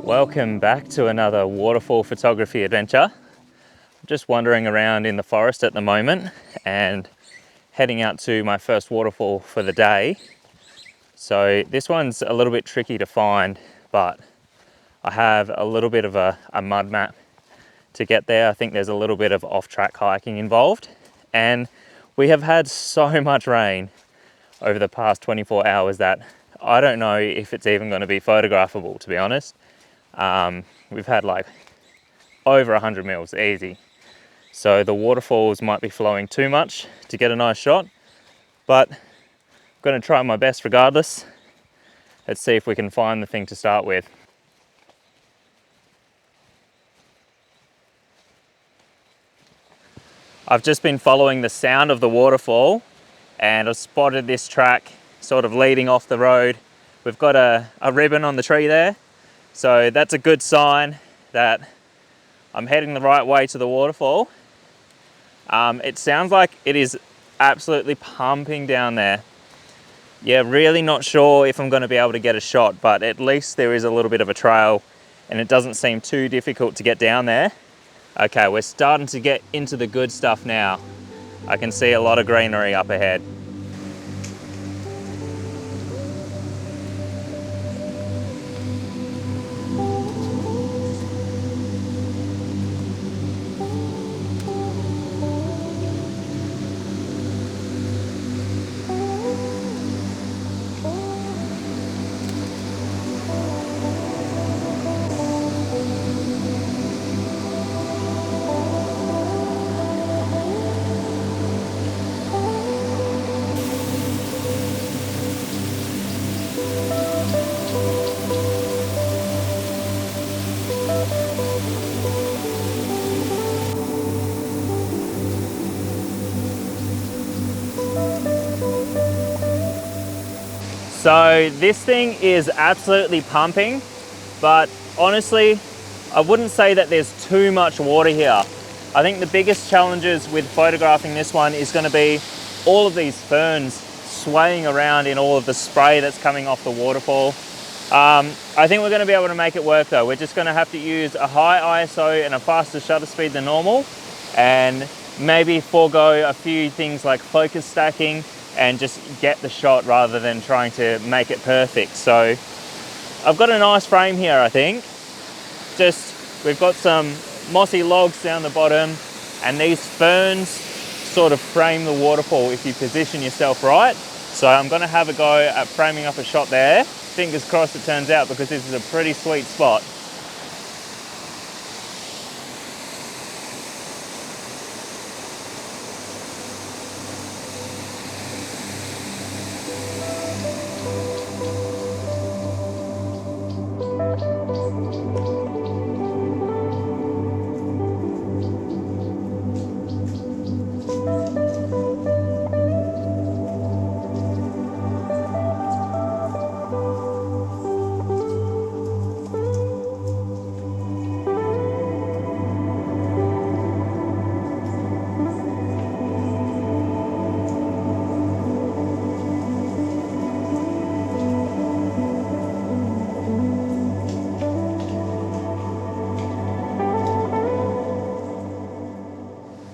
Welcome back to another waterfall photography adventure. I'm just wandering around in the forest at the moment and heading out to my first waterfall for the day. So this one's a little bit tricky to find, but I have a little bit of a mud map to get there. I think there's a little bit of off-track hiking involved, and we have had so much rain over the past 24 hours that I don't know if it's even going to be photographable, to be honest. We've had like over 100 mils easy. So the waterfalls might be flowing too much to get a nice shot, but I'm going to try my best regardless. Let's see if we can find the thing to start with. I've just been following the sound of the waterfall and I've spotted this track sort of leading off the road. We've got a ribbon on the tree there, so that's a good sign that I'm heading the right way to the waterfall. It sounds like it is absolutely pumping down there. Yeah, really not sure if I'm going to be able to get a shot, but at least there is a little bit of a trail and it doesn't seem too difficult to get down there. Okay, we're starting to get into the good stuff now. I can see a lot of greenery up ahead. So this thing is absolutely pumping, but honestly, I wouldn't say that there's too much water here. I think the biggest challenges with photographing this one is going to be all of these ferns swaying around in all of the spray that's coming off the waterfall. I think we're going to be able to make it work though. We're just going to have to use a high ISO and a faster shutter speed than normal, and maybe forego a few things like focus stacking and just get the shot rather than trying to make it perfect. So I've got a nice frame here, I think. We've got some mossy logs down the bottom, and these ferns sort of frame the waterfall if you position yourself right. So I'm gonna have a go at framing up a shot there. Fingers crossed it turns out, because this is a pretty sweet spot.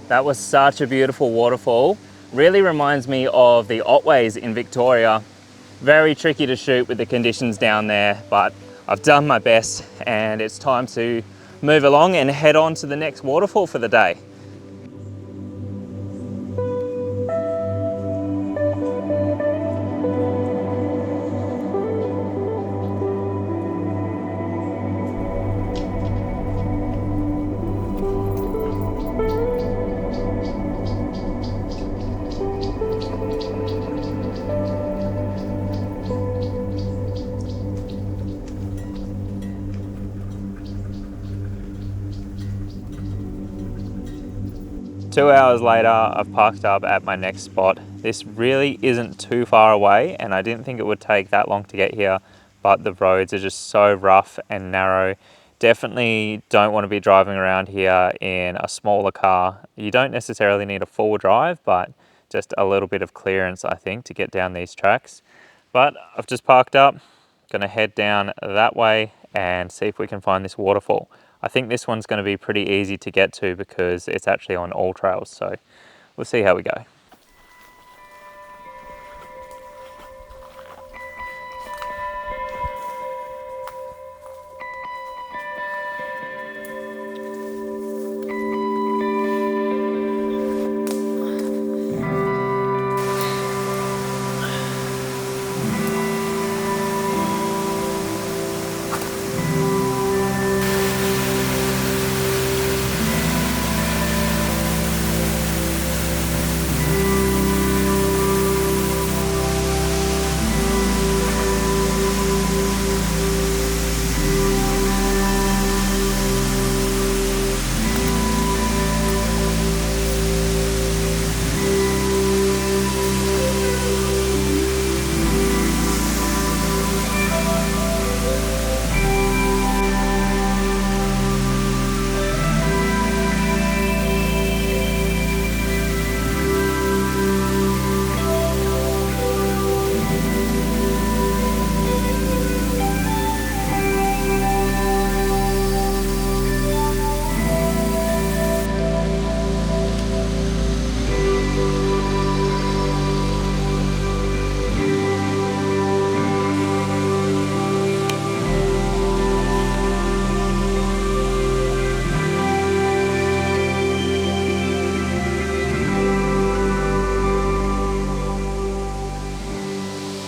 That was such a beautiful waterfall. Really reminds me of the Otways in Victoria. Very tricky to shoot with the conditions down there, but I've done my best and it's time to move along and head on to the next waterfall for the day. Two hours later, I've parked up at my next spot. This really isn't too far away, and I didn't think it would take that long to get here, but the roads are just so rough and narrow. Definitely don't want to be driving around here in a smaller car. You don't necessarily need a full drive, but just a little bit of clearance, I think, to get down these tracks. But I've just parked up, gonna head down that way and see if we can find this waterfall. I think this one's going to be pretty easy to get to because it's actually on all trails, so we'll see how we go.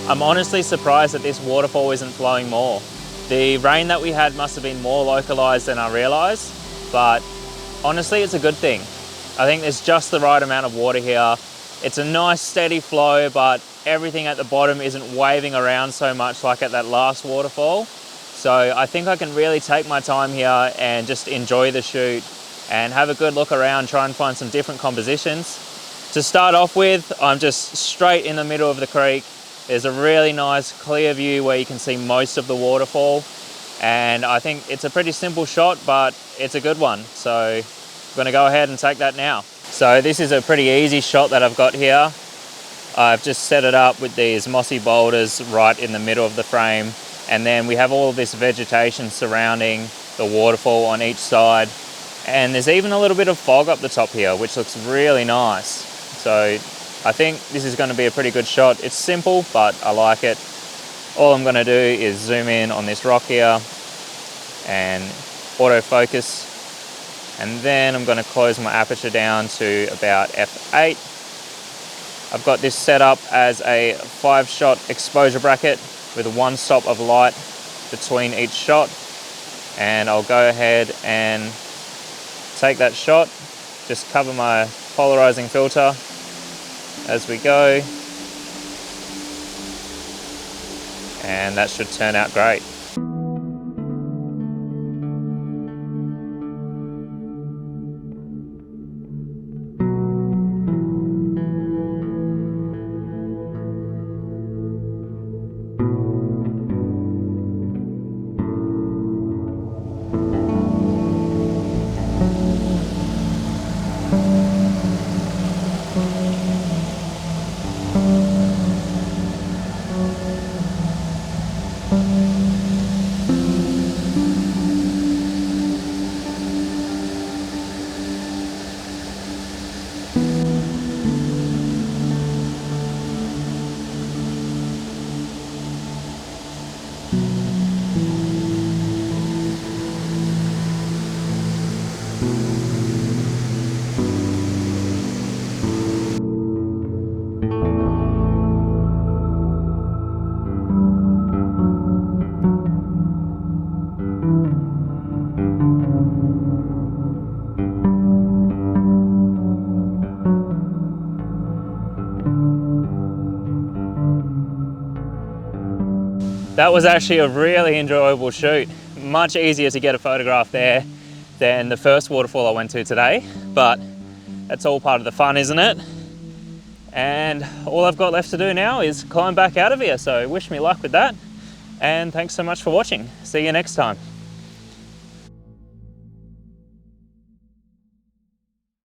I'm honestly surprised that this waterfall isn't flowing more. The rain that we had must have been more localized than I realized, but honestly, it's a good thing. I think there's just the right amount of water here. It's a nice steady flow, but everything at the bottom isn't waving around so much like at that last waterfall. So I think I can really take my time here and just enjoy the shoot and have a good look around, try and find some different compositions. To start off with, I'm just straight in the middle of the creek. There's a really nice clear view where you can see most of the waterfall, and I think it's a pretty simple shot, but it's a good one. So I'm going to go ahead and take that now. So this is a pretty easy shot that I've got here. I've just set it up with these mossy boulders right in the middle of the frame, and then we have all of this vegetation surrounding the waterfall on each side, and there's even a little bit of fog up the top here, which looks really nice. So I think this is going to be a pretty good shot. It's simple, but I like it. All I'm going to do is zoom in on this rock here and autofocus, and then I'm going to close my aperture down to about f8. I've got this set up as a 5-shot exposure bracket with 1 stop of light between each shot, and I'll go ahead and take that shot, just cover my polarizing filter as we go, and that should turn out great. That was actually a really enjoyable shoot. Much easier to get a photograph there than the first waterfall I went to today, but that's all part of the fun, isn't it? And all I've got left to do now is climb back out of here, so wish me luck with that. And thanks so much for watching. See you next time.